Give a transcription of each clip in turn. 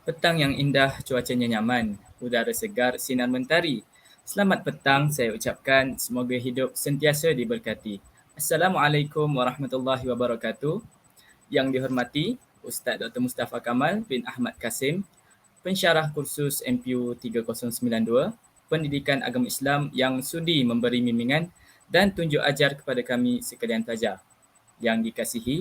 Petang yang indah, cuacanya nyaman, udara segar, sinar mentari. Selamat petang saya ucapkan, semoga hidup sentiasa diberkati. Assalamualaikum warahmatullahi wabarakatuh. Yang dihormati Ustaz Dr. Mustafa Kamal bin Ahmad Kasim, pensyarah kursus MPU 3092, Pendidikan Agama Islam yang sudi memberi bimbingan dan tunjuk ajar kepada kami sekalian pelajar. Yang dikasihi,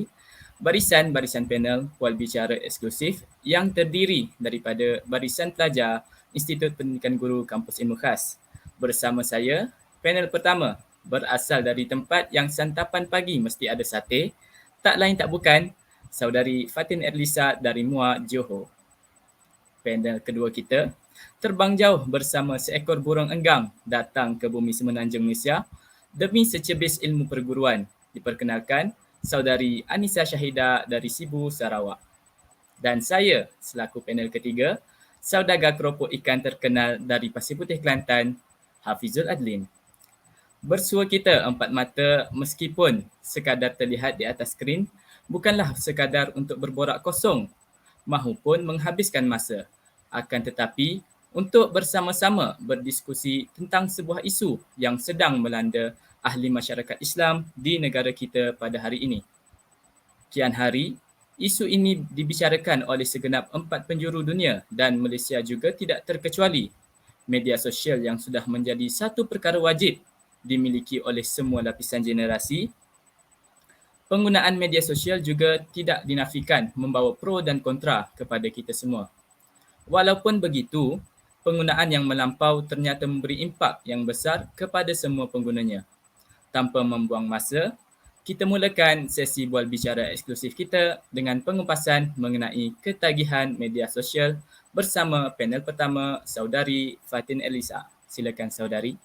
barisan-barisan panel Pual Bicara Eksklusif yang terdiri daripada barisan pelajar Institut Pendidikan Guru Kampus Ilmu Khas. Bersama saya, panel pertama berasal dari tempat yang santapan pagi mesti ada sate, tak lain tak bukan, saudari Fatin Erlisa dari Muar, Johor. Panel kedua kita terbang jauh bersama seekor burung enggang datang ke bumi semenanjung Malaysia demi secebis ilmu perguruan. Diperkenalkan, saudari Anissa Syahida dari Sibu, Sarawak. Dan saya selaku panel ketiga, saudagar keropok ikan terkenal dari Pasir Putih, Kelantan, Hafizul Adlin. Bersua kita empat mata meskipun sekadar terlihat di atas skrin bukanlah sekadar untuk berborak kosong mahupun menghabiskan masa. Akan tetapi, untuk bersama-sama berdiskusi tentang sebuah isu yang sedang melanda ahli masyarakat Islam di negara kita pada hari ini. Kian hari, isu ini dibicarakan oleh segenap 4 penjuru dunia dan Malaysia juga tidak terkecuali. Media sosial yang sudah menjadi satu perkara wajib dimiliki oleh semua lapisan generasi. Penggunaan media sosial juga tidak dinafikan membawa pro dan kontra kepada kita semua. Walaupun begitu, penggunaan yang melampau ternyata memberi impak yang besar kepada semua penggunanya. Tanpa membuang masa, kita mulakan sesi bual bicara eksklusif kita dengan pengupasan mengenai ketagihan media sosial bersama panel pertama, saudari Fatin Elisa. Silakan saudari.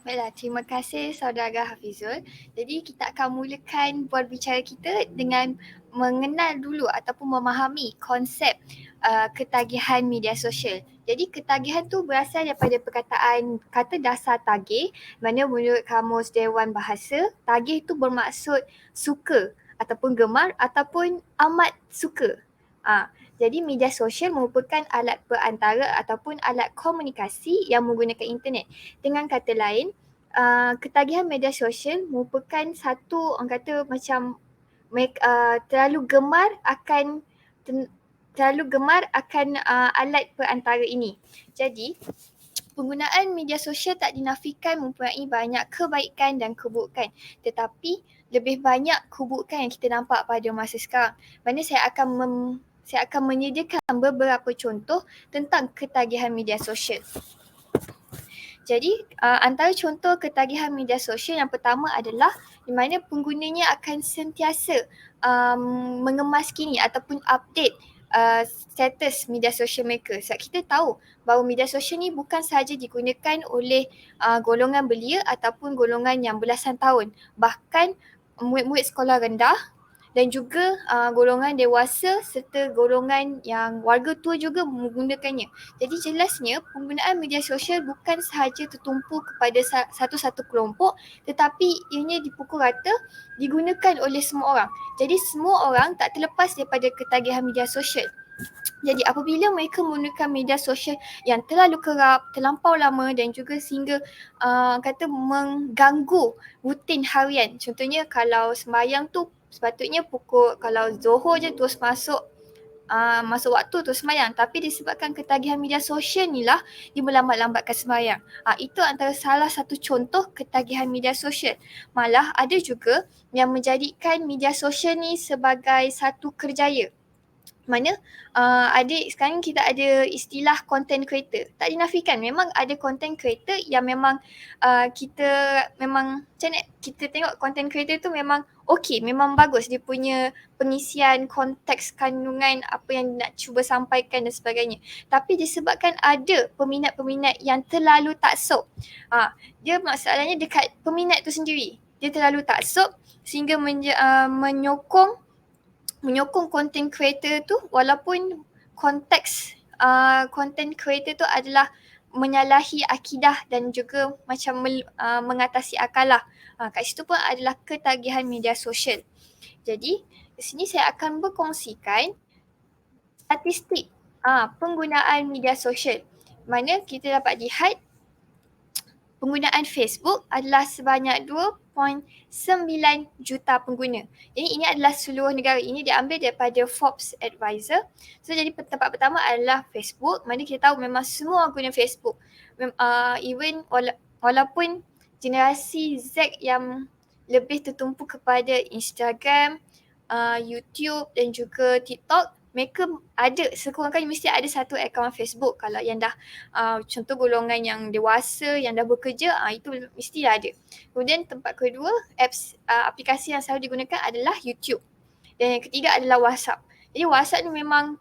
Baiklah, terima kasih saudara Hafizul. Jadi kita akan mulakan bual bicara kita dengan mengenal dulu ataupun memahami konsep ketagihan media sosial. Jadi ketagihan tu berasal daripada perkataan kata dasar tagih, mana menurut Kamus Dewan Bahasa, tagih tu bermaksud suka ataupun gemar ataupun amat suka. Jadi media sosial merupakan alat perantara ataupun alat komunikasi yang menggunakan internet. Dengan kata lain, ketagihan media sosial merupakan satu, orang kata macam terlalu gemar akan alat perantara ini. Jadi penggunaan media sosial tak dinafikan mempunyai banyak kebaikan dan keburukan, tetapi lebih banyak keburukan yang kita nampak pada masa sekarang. Mana saya akan menyediakan beberapa contoh tentang ketagihan media sosial. Jadi antara contoh ketagihan media sosial yang pertama adalah di mana penggunanya akan sentiasa mengemas-kini ataupun update status media sosial mereka. Sebab kita tahu bahawa media sosial ni bukan sahaja digunakan oleh golongan belia ataupun golongan yang belasan tahun. Bahkan murid-murid sekolah rendah dan juga golongan dewasa serta golongan yang warga tua juga menggunakannya. Jadi jelasnya penggunaan media sosial bukan sahaja tertumpu kepada satu-satu kelompok, tetapi ianya dipukul rata digunakan oleh semua orang. Jadi semua orang tak terlepas daripada ketagihan media sosial. Jadi apabila mereka menggunakan media sosial yang terlalu kerap, terlampau lama dan juga sehingga kata mengganggu rutin harian. Contohnya kalau sembahyang tu sepatutnya kalau Zohor je terus masuk waktu terus sembahyang, tapi disebabkan ketagihan media sosial ni lah dia melambat-lambatkan sembahyang. Itu antara salah satu contoh ketagihan media sosial. Malah ada juga yang menjadikan media sosial ni sebagai satu kerjaya. Mana sekarang kita ada istilah content creator. Tak dinafikan, memang ada content creator yang memang kita tengok content creator tu memang okey, memang bagus dia punya pengisian konteks kandungan apa yang nak cuba sampaikan dan sebagainya. Tapi disebabkan ada peminat-peminat yang terlalu taksub. Dia masalahnya dekat peminat tu sendiri. Dia terlalu taksub sehingga menyokong content creator tu walaupun konteks content creator tu adalah menyalahi akidah dan juga macam mengatasi akal lah. Kat situ pun adalah ketagihan media sosial. Jadi di sini saya akan berkongsikan statistik penggunaan media sosial. Mana kita dapat lihat penggunaan Facebook adalah sebanyak 2.9 juta pengguna. Jadi ini adalah seluruh negara. Ini diambil daripada Forbes Advisor. So jadi tempat pertama adalah Facebook. Mana kita tahu memang semua guna Facebook. Even walaupun generasi Z yang lebih tertumpu kepada Instagram, YouTube dan juga TikTok, mereka ada, sekurang-kurangnya mesti ada satu akaun Facebook. Kalau yang dah contoh golongan yang dewasa, yang dah bekerja, itu mesti ada. Kemudian tempat kedua, aplikasi yang selalu digunakan adalah YouTube. Dan yang ketiga adalah WhatsApp. Jadi WhatsApp ni memang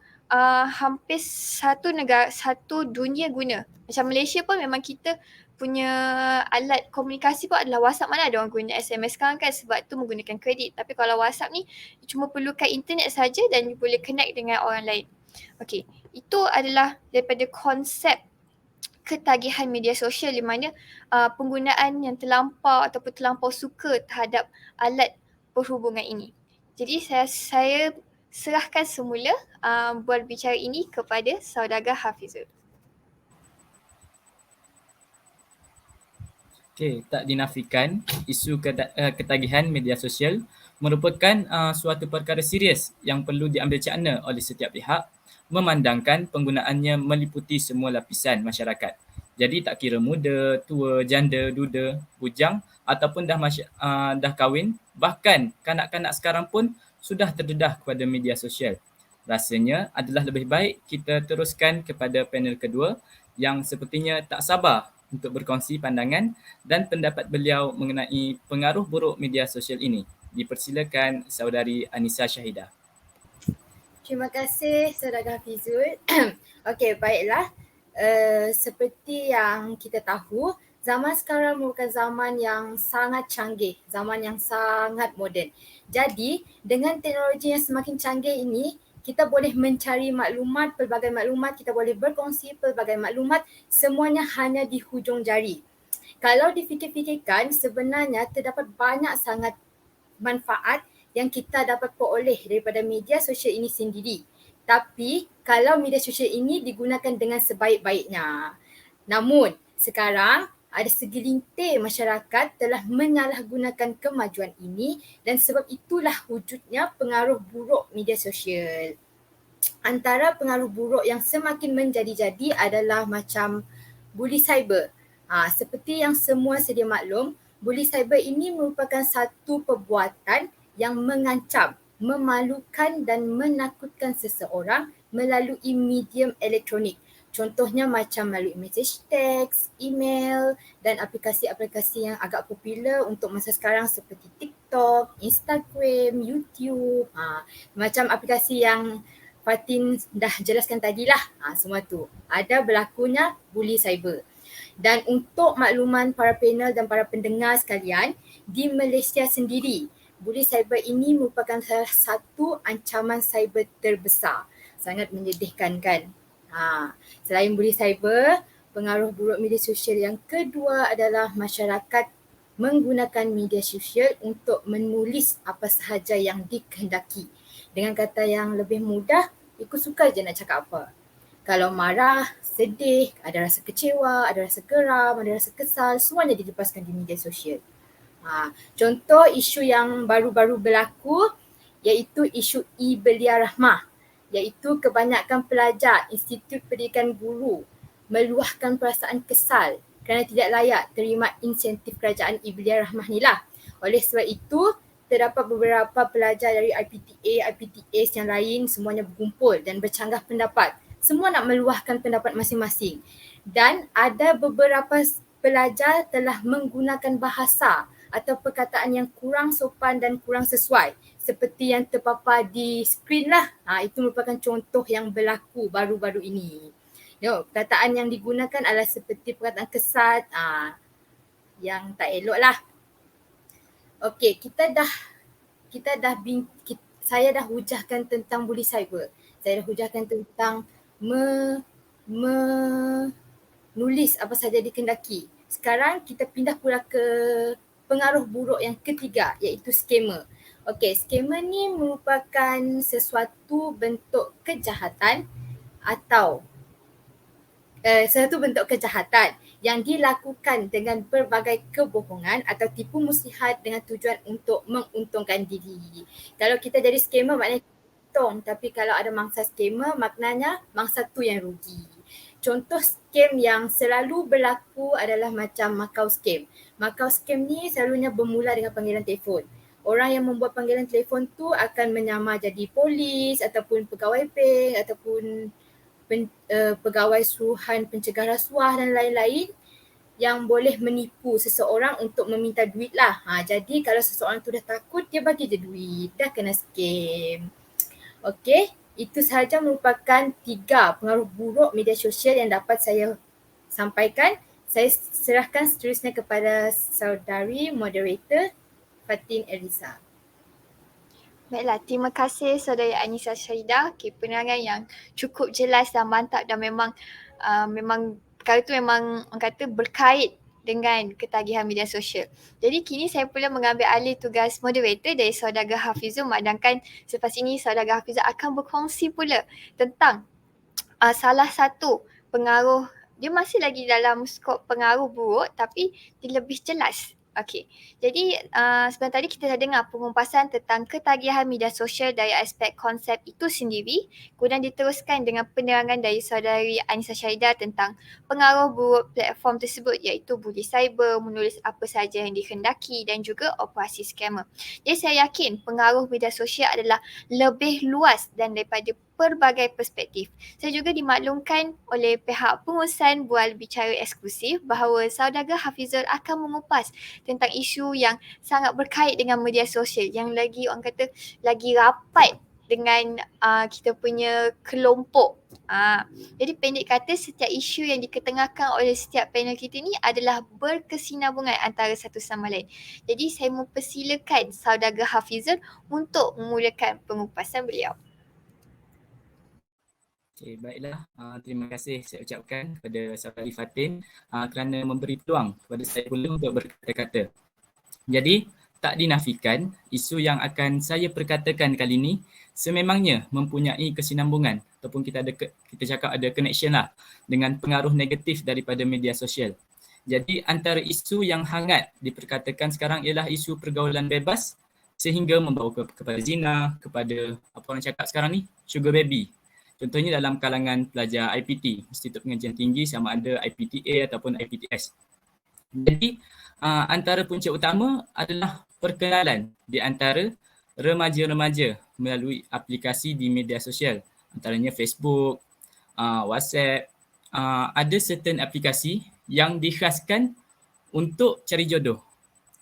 hampir satu dunia guna. Macam Malaysia pun memang kita punya alat komunikasi pun adalah WhatsApp. Mana ada orang guna SMS sekarang kan, sebab tu menggunakan kredit. Tapi kalau WhatsApp ni cuma perlukan internet saja dan you boleh connect dengan orang lain. Okey, itu adalah daripada konsep ketagihan media sosial di mana penggunaan yang terlampau suka terhadap alat perhubungan ini. Jadi saya serahkan semula buat bicara ini kepada Saudagar Hafizul. Okey, tak dinafikan isu ketagihan media sosial merupakan suatu perkara serius yang perlu diambil cakna oleh setiap pihak, memandangkan penggunaannya meliputi semua lapisan masyarakat. Jadi tak kira muda, tua, janda, duda, bujang ataupun dah kahwin, bahkan kanak-kanak sekarang pun sudah terdedah kepada media sosial. Rasanya adalah lebih baik kita teruskan kepada panel kedua yang sepertinya tak sabar untuk berkongsi pandangan dan pendapat beliau mengenai pengaruh buruk media sosial ini. Dipersilakan saudari Anissa Syahidah. Terima kasih Saudara Hafizul. Okey, baiklah. Seperti yang kita tahu, zaman sekarang merupakan zaman yang sangat canggih, zaman yang sangat moden. Jadi, dengan teknologi yang semakin canggih ini, kita boleh mencari maklumat, pelbagai maklumat, kita boleh berkongsi pelbagai maklumat, semuanya hanya di hujung jari. Kalau difikir-fikirkan, sebenarnya terdapat banyak sangat manfaat yang kita dapat peroleh daripada media sosial ini sendiri. Tapi kalau media sosial ini digunakan dengan sebaik-baiknya. Namun sekarang ada segelintir masyarakat telah menyalahgunakan kemajuan ini dan sebab itulah wujudnya pengaruh buruk media sosial. Antara pengaruh buruk yang semakin menjadi-jadi adalah macam bully cyber. Seperti yang semua sedia maklum, bully cyber ini merupakan satu perbuatan yang mengancam, memalukan dan menakutkan seseorang melalui medium elektronik. Contohnya macam melalui message teks, email dan aplikasi-aplikasi yang agak popular untuk masa sekarang seperti TikTok, Instagram, YouTube. Macam aplikasi yang Fatin dah jelaskan tadilah. Semua tu. Ada berlakunya bully cyber. Dan untuk makluman para panel dan para pendengar sekalian, di Malaysia sendiri, bully cyber ini merupakan salah satu ancaman cyber terbesar. Sangat menyedihkan kan? Selain bully cyber, pengaruh buruk media sosial yang kedua adalah masyarakat menggunakan media sosial untuk menulis apa sahaja yang dikehendaki. Dengan kata yang lebih mudah, ikut suka je nak cakap apa. Kalau marah, sedih, ada rasa kecewa, ada rasa geram, ada rasa kesal, semuanya dilepaskan di media sosial. Contoh isu yang baru-baru berlaku iaitu isu e-Belia Rahmah, iaitu kebanyakan pelajar Institut Pendidikan Guru meluahkan perasaan kesal kerana tidak layak terima insentif kerajaan e-Belia Rahmah ni lah. Oleh sebab itu, terdapat beberapa pelajar dari IPTA, IPTAs yang lain semuanya berkumpul dan bercanggah pendapat. Semua nak meluahkan pendapat masing-masing. Dan ada beberapa pelajar telah menggunakan bahasa atau perkataan yang kurang sopan dan kurang sesuai. Seperti yang terpapar di skrin lah. Itu merupakan contoh yang berlaku baru-baru ini. Perkataan yang digunakan adalah seperti perkataan kesat, yang tak elok lah. Okey, saya dah hujahkan tentang bully cyber. Saya dah hujahkan tentang menulis apa saja dikehendaki. Sekarang kita pindah pula ke pengaruh buruk yang ketiga iaitu scammer. Okey, scammer ni merupakan sesuatu bentuk kejahatan atau satu bentuk kejahatan yang dilakukan dengan berbagai kebohongan atau tipu muslihat dengan tujuan untuk menguntungkan diri. Kalau kita jadi scammer maknanya untung, tapi kalau ada mangsa scammer maknanya mangsa tu yang rugi. Contoh scam yang selalu berlaku adalah macam Makau scam. Makau scam ni selalunya bermula dengan panggilan telefon. Orang yang membuat panggilan telefon tu akan menyamar jadi polis ataupun pegawai bank ataupun pegawai suruhan pencegah rasuah dan lain-lain yang boleh menipu seseorang untuk meminta duit lah. Jadi kalau seseorang tu dah takut, dia bagi je duit. Dah kena scam. Okey, itu sahaja merupakan 3 pengaruh buruk media sosial yang dapat saya sampaikan. Saya serahkan seterusnya kepada saudari moderator Fatin Elisa. Baiklah, terima kasih Saudara Anissa Syahidah. Penerangan yang cukup jelas dan mantap dan memang perkara itu memang orang kata berkait dengan ketagihan media sosial. Jadi kini saya pula mengambil alih tugas moderator dari Saudara Hafizul, memandangkan selepas ini Saudara Hafizul akan berkongsi pula tentang salah satu pengaruh, dia masih lagi dalam skop pengaruh buruk tapi dia lebih jelas. Okey, jadi sebentar tadi kita dah dengar pengupasan tentang ketagihan media sosial dari aspek konsep itu sendiri. Kemudian diteruskan dengan penerangan dari saudari Anissa Syahidah tentang pengaruh buruk platform tersebut, iaitu bully cyber, menulis apa sahaja yang dikehendaki dan juga operasi scammer. Jadi saya yakin pengaruh media sosial adalah lebih luas dan daripada pelbagai perspektif. Saya juga dimaklumkan oleh pihak pengurusan Bual Bicara Eksklusif bahawa Saudara Hafizul akan mengupas tentang isu yang sangat berkait dengan media sosial yang lagi orang kata lagi rapat dengan kita punya kelompok. Jadi pendek kata, setiap isu yang diketengahkan oleh setiap panel kita ni adalah berkesinambungan antara satu sama lain. Jadi saya mempersilakan Saudara Hafizul untuk memulakan pengupasan beliau. Okay, baiklah. Terima kasih saya ucapkan kepada Saudari Fatin kerana memberi peluang kepada saya pula untuk berkata-kata. Jadi, tak dinafikan isu yang akan saya perkatakan kali ini sememangnya mempunyai kesinambungan ataupun kita cakap ada connection lah dengan pengaruh negatif daripada media sosial. Jadi, antara isu yang hangat diperkatakan sekarang ialah isu pergaulan bebas sehingga membawa kepada zina, kepada apa orang cakap sekarang ni, sugar baby. Contohnya dalam kalangan pelajar IPT, Institut Pengajian Tinggi, sama ada IPTA ataupun IPTS. Jadi antara punca utama adalah perkenalan di antara remaja-remaja melalui aplikasi di media sosial. Antaranya Facebook, WhatsApp, ada certain aplikasi yang dikhaskan untuk cari jodoh.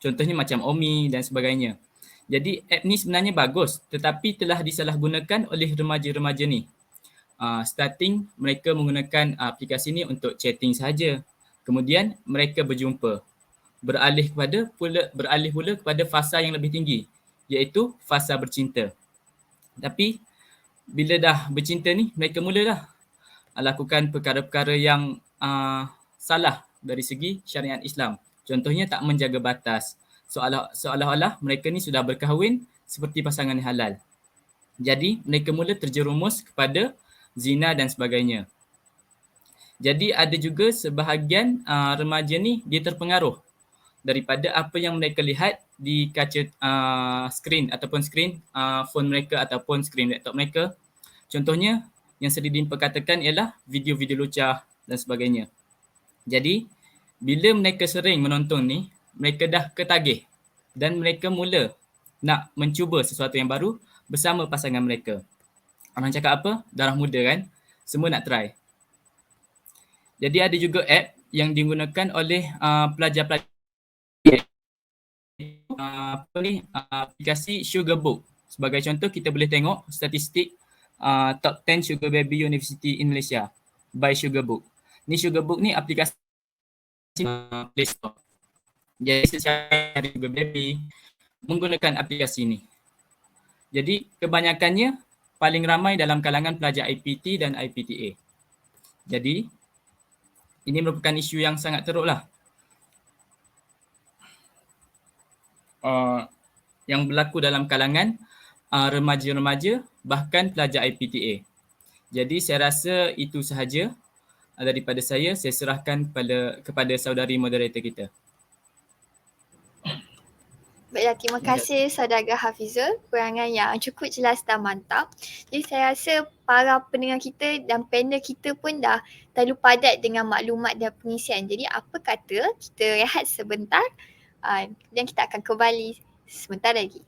Contohnya macam Omi dan sebagainya. Jadi app ni sebenarnya bagus tetapi telah disalahgunakan oleh remaja-remaja ni. Starting mereka menggunakan aplikasi ni untuk chatting sahaja. Kemudian mereka berjumpa. Beralih pula kepada fasa yang lebih tinggi, iaitu fasa bercinta. Tapi bila dah bercinta ni, mereka mulalah lakukan perkara-perkara yang salah dari segi syariat Islam. Contohnya tak menjaga batas. Seolah-olah mereka ni sudah berkahwin seperti pasangan halal. Jadi mereka mula terjerumus kepada zina dan sebagainya. Jadi ada juga sebahagian remaja ni dia terpengaruh daripada apa yang mereka lihat di kaca skrin ataupun skrin phone mereka ataupun skrin laptop mereka. Contohnya yang sering diperkatakan ialah video-video lucah dan sebagainya. Jadi bila mereka sering menonton ni, mereka dah ketagih dan mereka mula nak mencuba sesuatu yang baru bersama pasangan mereka. Orang cakap apa? Darah muda kan? Semua nak try. Jadi ada juga app yang digunakan oleh pelajar-pelajar aplikasi Sugar Book. Sebagai contoh kita boleh tengok statistik top 10 Sugar Baby University in Malaysia by Sugar Book. Ni Sugar Book ni aplikasi Play Store. Jadi secara Sugar Baby menggunakan aplikasi ni. Jadi kebanyakannya paling ramai dalam kalangan pelajar IPT dan IPTA. Jadi ini merupakan isu yang sangat teruk lah. Yang berlaku dalam kalangan remaja-remaja bahkan pelajar IPTA. Jadi saya rasa itu sahaja daripada saya. Saya serahkan kepada saudari moderator kita. Baiklah, terima kasih Saudara Hafizul. Perangan yang cukup jelas dan mantap. Jadi saya rasa para pendengar kita dan panel kita pun dah terlalu padat dengan maklumat dan pengisian. Jadi apa kata kita rehat sebentar dan kita akan kembali sebentar lagi.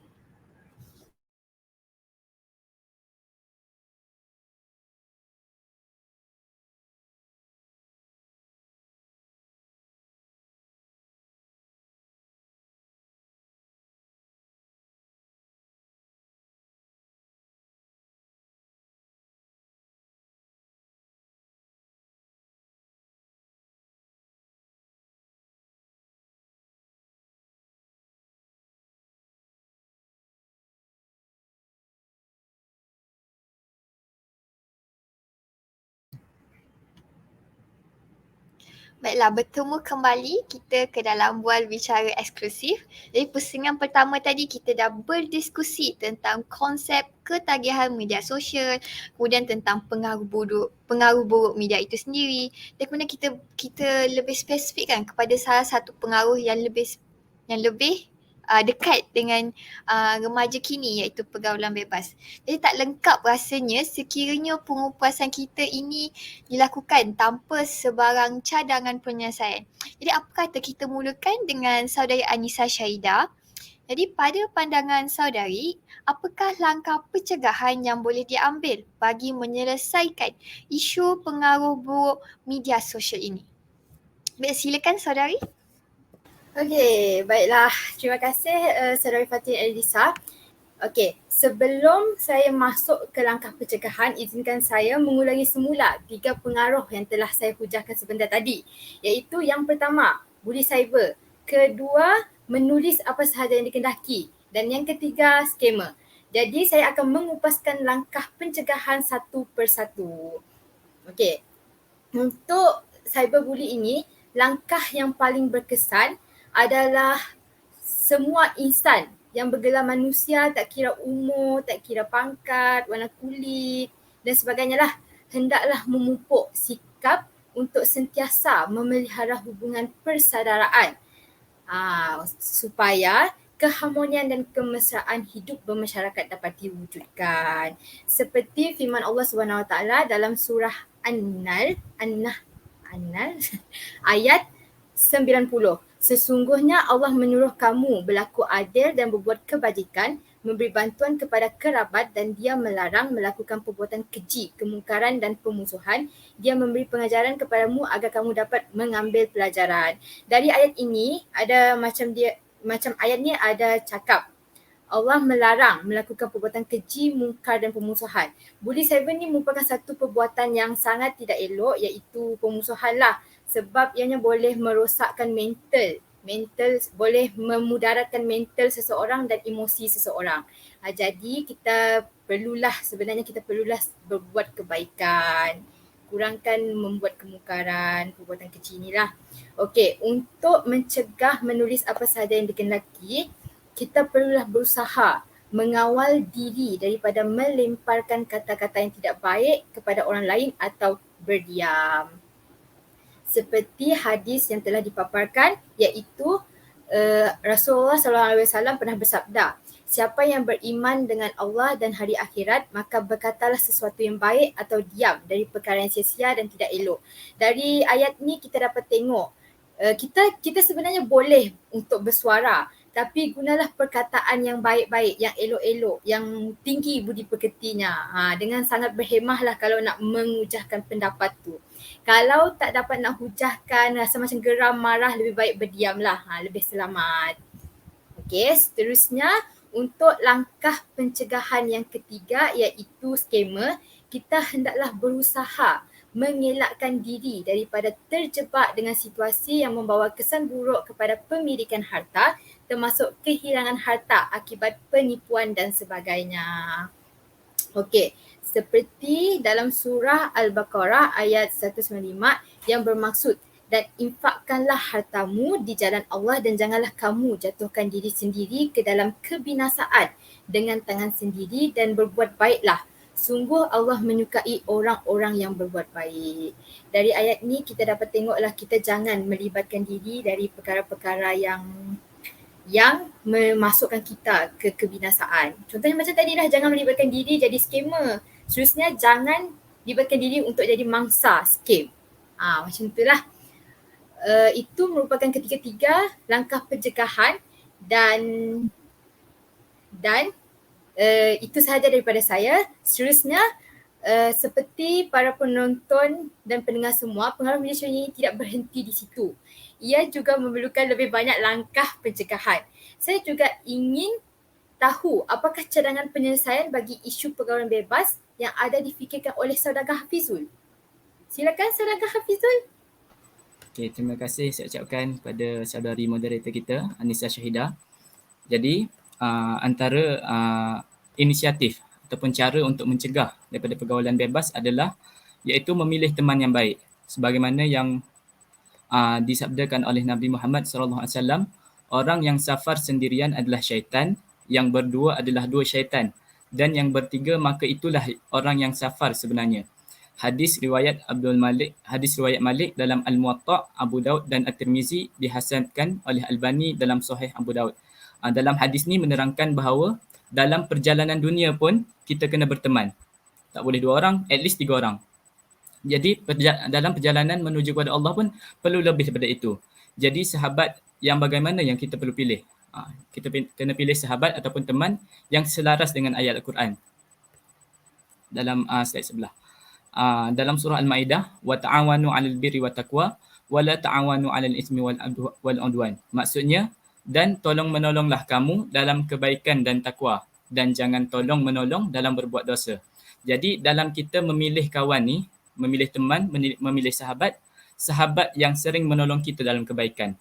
Baiklah, bertemu kembali kita ke dalam Bual Bicara Eksklusif. Jadi pusingan pertama tadi kita dah berdiskusi tentang konsep ketagihan media sosial, kemudian tentang pengaruh buruk media itu sendiri, dan kemudian kita lebih spesifikkan kepada salah satu pengaruh yang lebih dekat dengan remaja kini, iaitu pergaulan bebas. Jadi tak lengkap rasanya sekiranya pengupasan kita ini dilakukan tanpa sebarang cadangan penyelesaian. Jadi apa kata kita mulakan dengan saudari Anissa Syahidah. Jadi pada pandangan saudari, apakah langkah pencegahan yang boleh diambil bagi menyelesaikan isu pengaruh buruk media sosial ini? Baik, silakan saudari. Okey, baiklah. Terima kasih Saudari Fatin Elisa. Okey, sebelum saya masuk ke langkah pencegahan, izinkan saya mengulangi semula 3 pengaruh yang telah saya hujahkan sebentar tadi. Iaitu yang pertama, buli cyber. Kedua, menulis apa sahaja yang dikehendaki. Dan yang ketiga, skamer. Jadi saya akan mengupaskan langkah pencegahan satu persatu. Okey, untuk cyberbully ini, langkah yang paling berkesan adalah semua insan yang bergelar manusia, tak kira umur, tak kira pangkat, warna kulit dan sebagainya lah, hendaklah memupuk sikap untuk sentiasa memelihara hubungan persaudaraan supaya keharmonian dan kemesraan hidup bermasyarakat dapat diwujudkan. Seperti firman Allah SWT dalam surah An-Nahl ayat 90. Sesungguhnya Allah menyuruh kamu berlaku adil dan berbuat kebajikan, memberi bantuan kepada kerabat, dan Dia melarang melakukan perbuatan keji, kemungkaran dan pemusuhan. Dia memberi pengajaran kepadamu agar kamu dapat mengambil pelajaran. Dari ayat ini ada macam ayat ni ada cakap Allah melarang melakukan perbuatan keji, mungkar dan pemusuhan. Bully cyber ni merupakan satu perbuatan yang sangat tidak elok, iaitu pemusuhan lah. Sebab ianya boleh merosakkan mental, boleh memudaratkan mental seseorang dan emosi seseorang. Jadi sebenarnya kita perlulah berbuat kebaikan. Kurangkan membuat kemungkaran, perbuatan keji ni lah. Okey, untuk mencegah menulis apa sahaja yang dikehendaki, kita perlulah berusaha mengawal diri daripada melemparkan kata-kata yang tidak baik kepada orang lain atau berdiam. Seperti hadis yang telah dipaparkan, iaitu Rasulullah SAW pernah bersabda, siapa yang beriman dengan Allah dan hari akhirat, maka berkatalah sesuatu yang baik atau diam dari perkara yang sia-sia dan tidak elok. Dari ayat ni kita dapat tengok, kita sebenarnya boleh untuk bersuara, tapi gunalah perkataan yang baik-baik, yang elok-elok, yang tinggi budi pekertinya. Dengan sangat berhemahlah kalau nak mengujahkan pendapat tu. Kalau tak dapat nak hujahkan, rasa macam geram, marah, lebih baik berdiamlah. Lebih selamat. Okey, seterusnya untuk langkah pencegahan yang ketiga, iaitu skamer, kita hendaklah berusaha mengelakkan diri daripada terjebak dengan situasi yang membawa kesan buruk kepada pemilikan harta, termasuk kehilangan harta akibat penipuan dan sebagainya. Okey, seperti dalam surah Al-Baqarah ayat 195 yang bermaksud, dan infakkanlah hartamu di jalan Allah dan janganlah kamu jatuhkan diri sendiri ke dalam kebinasaan dengan tangan sendiri, dan berbuat baiklah Sungguh Allah menyukai orang-orang yang berbuat baik. Dari ayat ni kita dapat tengoklah kita jangan melibatkan diri dari perkara-perkara yang memasukkan kita ke kebinasaan. Contohnya macam tadi dah, jangan melibatkan diri jadi scammer. Seterusnya jangan libatkan diri untuk jadi mangsa scam. Macam itulah. Itu merupakan ketiga-tiga langkah pencegahan dan itu sahaja daripada saya. Seterusnya, seperti para penonton dan pendengar semua, pengaruh media sosial ini tidak berhenti di situ. Ia juga memerlukan lebih banyak langkah pencegahan. Saya juga ingin tahu apakah cadangan penyelesaian bagi isu pergaulan bebas yang ada difikirkan oleh Saudara Hafizul. Silakan Saudara Hafizul. Okay, terima kasih saya ucapkan kepada saudari moderator kita, Anissa Syahidah. Jadi, antara inisiatif ataupun cara untuk mencegah daripada pergaulan bebas adalah iaitu memilih teman yang baik. Sebagaimana yang disabdakan oleh Nabi Muhammad SAW, orang yang safar sendirian adalah syaitan, yang berdua adalah dua syaitan, dan yang bertiga maka itulah orang yang safar sebenarnya. Hadis riwayat Malik dalam Al-Muwatta' Abu Daud dan At-Tirmizi, dihasankan oleh Albani dalam Sahih Abu Daud. Dalam hadis ni menerangkan bahawa dalam perjalanan dunia pun kita kena berteman. Tak boleh 2 orang, at least 3 orang. Jadi dalam perjalanan menuju kepada Allah pun perlu lebih daripada itu. Jadi sahabat yang bagaimana yang kita perlu pilih? Kita kena pilih sahabat ataupun teman yang selaras dengan ayat Al-Quran. Dalam slide sebelah. Dalam surah Al-Maidah, wa ta'awanu 'alal birri wat taqwa wa la ta'awanu 'alal ismi wal 'udwan. Maksudnya, dan tolong menolonglah kamu dalam kebaikan dan takwa, dan jangan tolong menolong dalam berbuat dosa. Jadi dalam kita memilih kawan ni, memilih teman, memilih sahabat yang sering menolong kita dalam kebaikan.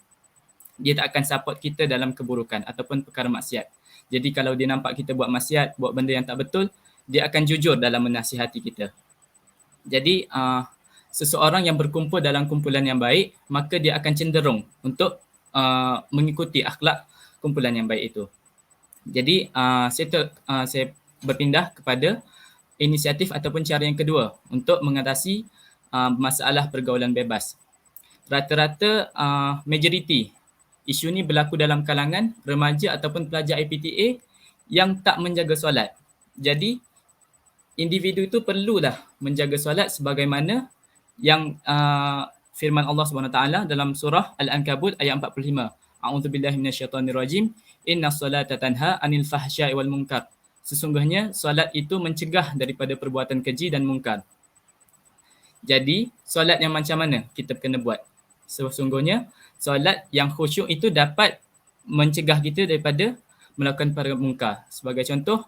Dia tak akan support kita dalam keburukan ataupun perkara maksiat. Jadi kalau dia nampak kita buat maksiat, buat benda yang tak betul, dia akan jujur dalam menasihati kita. Jadi seseorang yang berkumpul dalam kumpulan yang baik, maka dia akan cenderung untuk mengikuti akhlak kumpulan yang baik itu. Jadi saya berpindah kepada inisiatif ataupun cara yang kedua untuk mengatasi masalah pergaulan bebas. Rata-rata majoriti isu ni berlaku dalam kalangan remaja ataupun pelajar IPTA yang tak menjaga solat. Jadi individu itu perlulah menjaga solat sebagaimana yang firman Allah SWT dalam surah Al-Ankabut ayat 45. A'udzubillahi minasyaitonirrajim. Innas salata tanha 'anil fahsya'i wal munkar. Sesungguhnya solat itu mencegah daripada perbuatan keji dan mungkar. Jadi solat yang macam mana kita kena buat? Sesungguhnya solat yang khusyuk itu dapat mencegah kita daripada melakukan perkara mungkar. Sebagai contoh,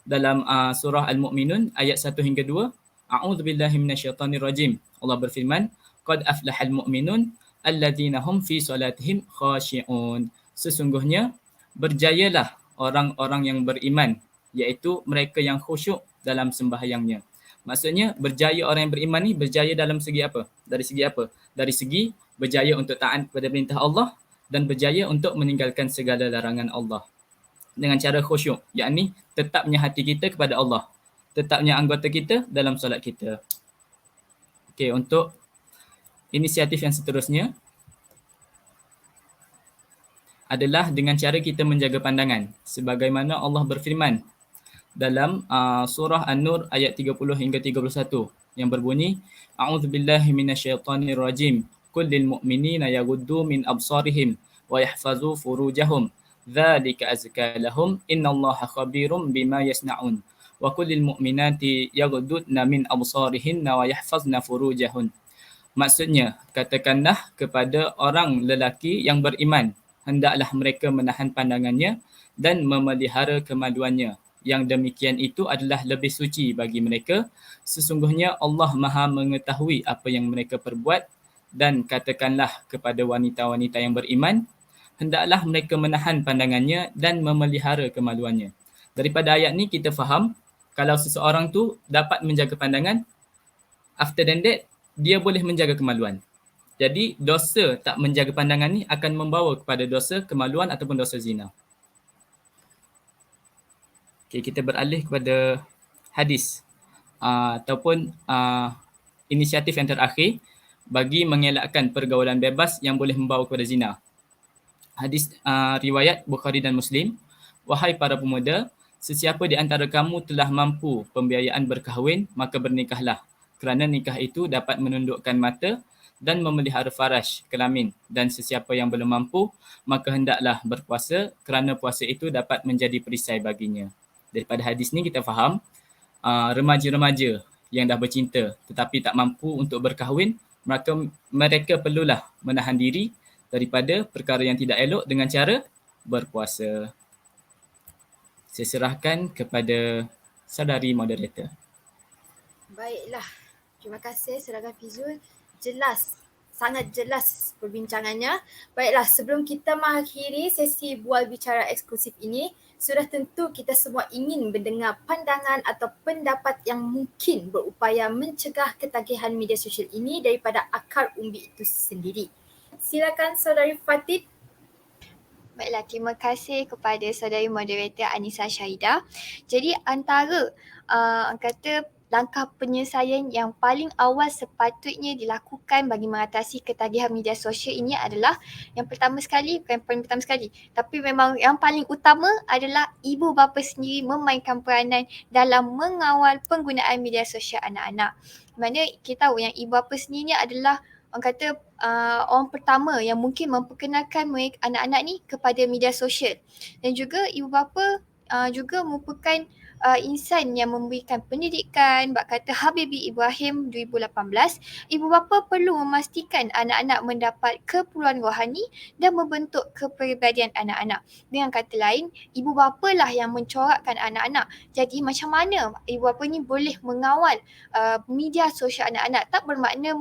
dalam surah Al-Mu'minun ayat 1 hingga 2, A'udzubillahi minasyaitonirrajim. Allah berfirman, qad aflahal mu'minun alladzina hum fi salatihim khashi'un. Sesungguhnya berjayalah orang-orang yang beriman, iaitu mereka yang khusyuk dalam sembahyangnya. Maksudnya berjaya orang yang beriman ni berjaya dalam segi apa? Dari segi apa? Dari segi berjaya untuk taat kepada perintah Allah dan berjaya untuk meninggalkan segala larangan Allah. Dengan cara khusyuk, yakni tetapnya hati kita kepada Allah, tetapnya anggota kita dalam solat kita. Okey, untuk inisiatif yang seterusnya adalah dengan cara kita menjaga pandangan. Sebagaimana Allah berfirman dalam surah An-Nur ayat 30 hingga 31 yang berbunyi, A'udzubillahi minasyaitonirrajim. Kullil mu'minina yaghuddu min absarihim wa yahfazu furujahum. Dzalika azka lahum. Innallaha khabirum bima yasna'un. Wa kullil mu'minati yaghudduna min absarihinna wa yahfazna furujahun. Maksudnya, katakanlah kepada orang lelaki yang beriman, hendaklah mereka menahan pandangannya dan memelihara kemaluannya. Yang demikian itu adalah lebih suci bagi mereka. Sesungguhnya Allah Maha mengetahui apa yang mereka perbuat. Dan katakanlah kepada wanita-wanita yang beriman, hendaklah mereka menahan pandangannya dan memelihara kemaluannya. Daripada ayat ni kita faham, kalau seseorang tu dapat menjaga pandangan, after than that, dia boleh menjaga kemaluan. Jadi dosa tak menjaga pandangan ni akan membawa kepada dosa kemaluan ataupun dosa zina. Okay, kita beralih kepada hadis. ataupun inisiatif yang terakhir bagi mengelakkan pergaulan bebas yang boleh membawa kepada zina. Hadis riwayat Bukhari dan Muslim, wahai para pemuda, sesiapa di antara kamu telah mampu pembiayaan berkahwin, maka bernikahlah. Kerana nikah itu dapat menundukkan mata dan memelihara faraj, kelamin. Dan sesiapa yang belum mampu, maka hendaklah berpuasa kerana puasa itu dapat menjadi perisai baginya. Daripada hadis ni kita faham, remaja-remaja yang dah bercinta tetapi tak mampu untuk berkahwin, maka mereka perlulah menahan diri daripada perkara yang tidak elok dengan cara berpuasa. Saya serahkan kepada saudari moderator. Baiklah. Terima kasih Saudara Fizul. Jelas. Sangat jelas perbincangannya. Baiklah, sebelum kita mengakhiri sesi bual bicara eksklusif ini, sudah tentu kita semua ingin mendengar pandangan atau pendapat yang mungkin berupaya mencegah ketagihan media sosial ini daripada akar umbi itu sendiri. Silakan Saudari Fatid. Baiklah, terima kasih kepada saudari moderator Anissa Syahidah. Jadi antara kata langkah penyelesaian yang paling awal sepatutnya dilakukan bagi mengatasi ketagihan media sosial ini adalah yang pertama sekali, bukan yang paling pertama sekali, tapi memang yang paling utama adalah ibu bapa sendiri memainkan peranan dalam mengawal penggunaan media sosial anak-anak. Mana kita tahu yang ibu bapa sendiri adalah orang kata orang pertama yang mungkin memperkenalkan mereka, anak-anak ni kepada media sosial. Dan juga ibu bapa juga merupakan insan yang memberikan pendidikan. Bak kata Habibie Ibrahim 2018, ibu bapa perlu memastikan anak-anak mendapat keperluan rohani dan membentuk kepribadian anak-anak. Dengan kata lain, ibu bapa lah yang mencorakkan anak-anak. Jadi macam mana ibu bapa ni boleh mengawal media sosial anak-anak? Tak bermakna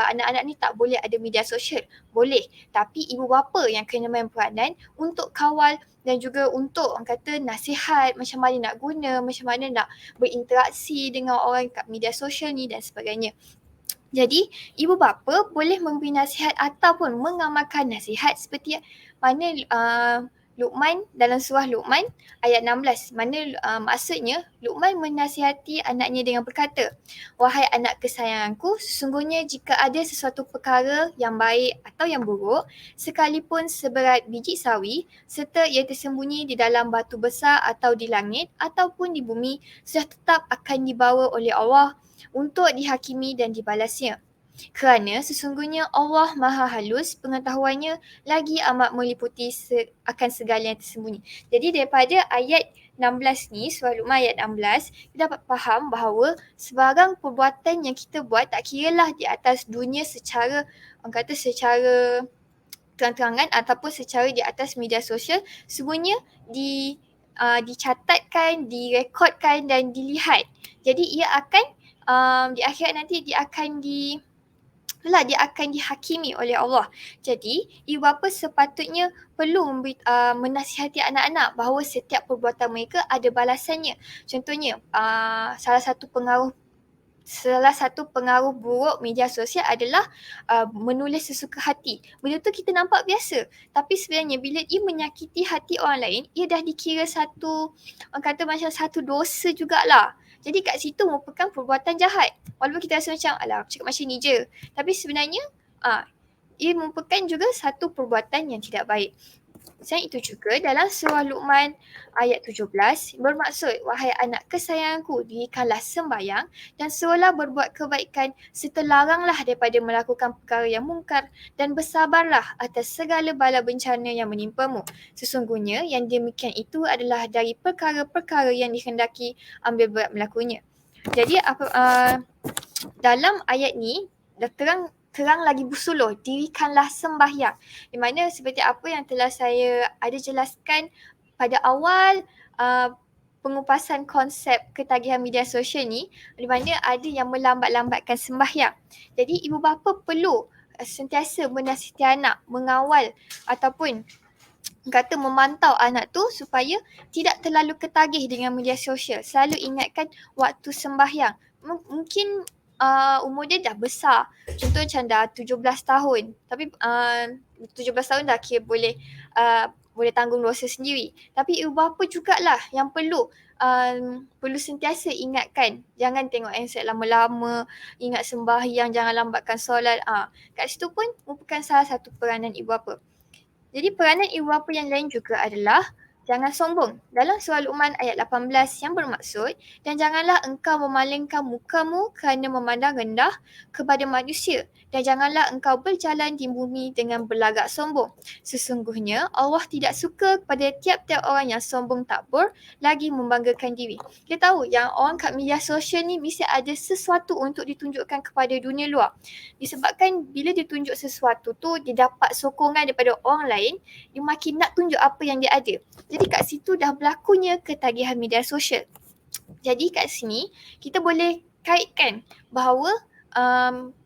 anak-anak ni tak boleh ada media sosial. Boleh. Tapi ibu bapa yang kena main peranan untuk kawal dan juga untuk orang kata nasihat macam mana nak guna, macam mana nak berinteraksi dengan orang kat media sosial ni dan sebagainya. Jadi, ibu bapa boleh memberi nasihat ataupun mengamalkan nasihat seperti mana Luqman dalam surah Luqman ayat 16, mana maksudnya Luqman menasihati anaknya dengan berkata, wahai anak kesayanganku, sesungguhnya jika ada sesuatu perkara yang baik atau yang buruk, sekalipun seberat biji sawi, serta ia tersembunyi di dalam batu besar atau di langit ataupun di bumi, sudah tetap akan dibawa oleh Allah untuk dihakimi dan dibalasnya. Kerana sesungguhnya Allah Maha Halus pengetahuannya lagi amat meliputi akan segala yang tersembunyi. Jadi daripada ayat 16 ni, surah Luqman ayat 16, kita dapat faham bahawa sebarang perbuatan yang kita buat tak kiralah di atas dunia secara, orang kata secara terang-terangan ataupun secara di atas media sosial, semuanya dicatatkan, direkodkan dan dilihat. Jadi ia akan di akhirat nanti dia akan dihakimi oleh Allah. Jadi, ibu bapa sepatutnya perlu menasihati anak-anak bahawa setiap perbuatan mereka ada balasannya. Contohnya, salah satu pengaruh buruk media sosial adalah menulis sesuka hati. Benda tu kita nampak biasa, tapi sebenarnya bila ia menyakiti hati orang lain, ia dah dikira satu, orang kata macam satu dosa jugalah. Jadi kat situ merupakan perbuatan jahat. Walaupun kita rasa macam, alah aku cakap macam ni je. Tapi sebenarnya ia merupakan juga satu perbuatan yang tidak baik. Selain itu juga dalam surah Luqman ayat 17 bermaksud, wahai anak kesayanganku, dirikanlah sembahyang dan suruhlah berbuat kebaikan serta laranglah daripada melakukan perkara yang mungkar dan bersabarlah atas segala bala bencana yang menimpamu. Sesungguhnya yang demikian itu adalah dari perkara-perkara yang dikehendaki ambil berat melakukannya. Jadi dalam ayat ni dah terang lagi bersuluh, dirikanlah sembahyang. Di mana seperti apa yang telah saya ada jelaskan pada awal pengupasan konsep ketagihan media sosial ni, di mana ada yang melambat-lambatkan sembahyang. Jadi ibu bapa perlu sentiasa menasihati anak, mengawal ataupun kata memantau anak tu supaya tidak terlalu ketagih dengan media sosial. Selalu ingatkan waktu sembahyang. Mungkin umur dia dah besar. Contoh macam dah 17 tahun. Tapi 17 tahun dah kira boleh boleh tanggung dosa sendiri. Tapi ibu bapa jugalah yang perlu sentiasa ingatkan. Jangan tengok handset lama-lama, ingat sembahyang, jangan lambatkan solat. Kat situ pun merupakan salah satu peranan ibu bapa. Jadi peranan ibu bapa yang lain juga adalah jangan sombong. Dalam surah Luqman ayat 18 yang bermaksud, dan janganlah engkau memalingkan mukamu kerana memandang rendah kepada manusia, dan janganlah engkau berjalan di bumi dengan berlagak sombong. Sesungguhnya Allah tidak suka kepada tiap-tiap orang yang sombong takbur lagi membanggakan diri. Kita tahu yang orang kat media sosial ni mesti ada sesuatu untuk ditunjukkan kepada dunia luar. Disebabkan bila dia tunjuk sesuatu tu, dia dapat sokongan daripada orang lain, dia makin nak tunjuk apa yang dia ada. Jadi kat situ dah berlakunya ketagihan media sosial. Jadi kat sini kita boleh kaitkan bahawa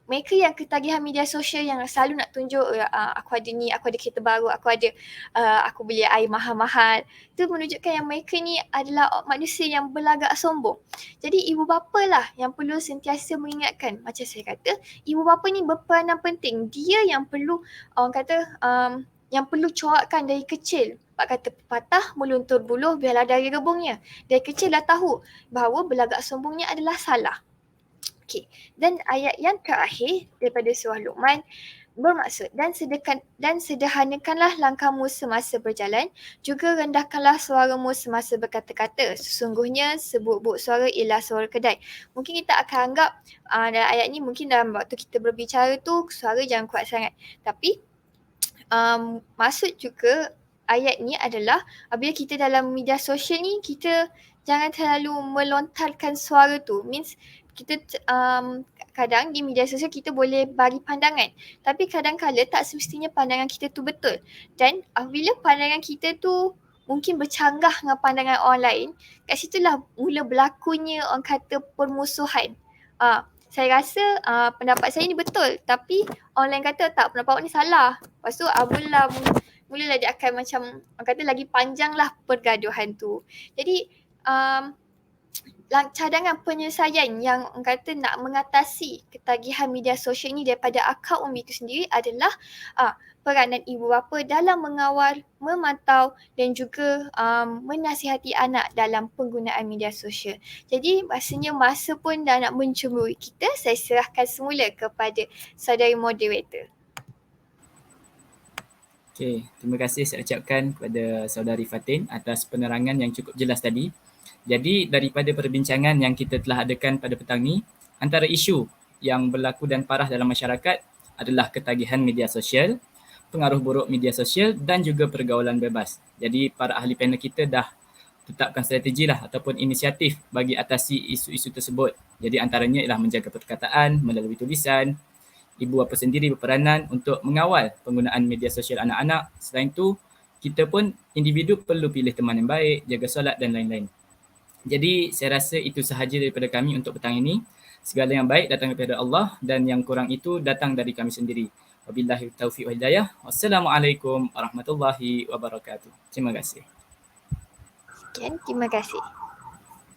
mereka yang ketagihan media sosial yang selalu nak tunjuk aku ada ni, aku ada kereta baru, aku beli air mahal-mahal, itu menunjukkan yang mereka ni adalah manusia yang berlagak sombong. Jadi ibu bapa lah yang perlu sentiasa mengingatkan. Macam saya kata, ibu bapa ni berperanan penting. Dia yang perlu yang perlu corakkan dari kecil. Pak kata pepatah, meluntur buluh biarlah dari rebungnya. Dari kecil dah tahu bahawa berlagak sombongnya adalah salah. Okey. Dan ayat yang terakhir daripada surah Luqman bermaksud, dan sederhanakanlah langkahmu semasa berjalan, juga rendahkanlah suaramu semasa berkata-kata. Sesungguhnya sebut-but suara ialah suara kedai. Mungkin kita akan anggap dalam ayat ni mungkin dalam waktu kita berbicara tu suara jangan kuat sangat. Tapi maksud juga ayat ni adalah apabila kita dalam media sosial ni, kita jangan terlalu melontarkan suara tu. Means kita kadang di media sosial kita boleh bagi pandangan, tapi kadang-kadang tak semestinya pandangan kita tu betul. Dan apabila pandangan kita tu mungkin bercanggah dengan pandangan orang lain, kat situlah mula berlakunya orang kata permusuhan. Saya rasa pendapat saya ni betul, tapi orang lain kata tak, pendapat awak ni salah. Lepas tu mulalah dia akan macam orang kata lagi panjanglah pergaduhan tu. Jadi cadangan penyelesaian yang orang kata nak mengatasi ketagihan media sosial ni daripada akar umbi itu sendiri adalah peranan ibu bapa dalam mengawal, memantau dan juga menasihati anak dalam penggunaan media sosial. Jadi rasanya masa pun dah nak mencemburui kita. Saya serahkan semula kepada saudari moderator. Okey, terima kasih saya ucapkan kepada saudari Fatin atas penerangan yang cukup jelas tadi. Jadi daripada perbincangan yang kita telah adakan pada petang ni, antara isu yang berlaku dan parah dalam masyarakat adalah ketagihan media sosial, pengaruh buruk media sosial dan juga pergaulan bebas. Jadi para ahli panel kita dah tetapkan strategi lah ataupun inisiatif bagi atasi isu-isu tersebut. Jadi antaranya ialah menjaga perkataan melalui tulisan. Ibu bapa sendiri berperanan untuk mengawal penggunaan media sosial anak-anak. Selain itu, kita pun individu perlu pilih teman yang baik, jaga solat dan lain-lain. Jadi saya rasa itu sahaja daripada kami untuk petang ini. Segala yang baik datang daripada Allah dan yang kurang itu datang dari kami sendiri. Wabillahi taufiq wal hidayah. Wassalamualaikum warahmatullahi wabarakatuh. Terima kasih. Sekian, terima kasih.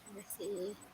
Terima kasih.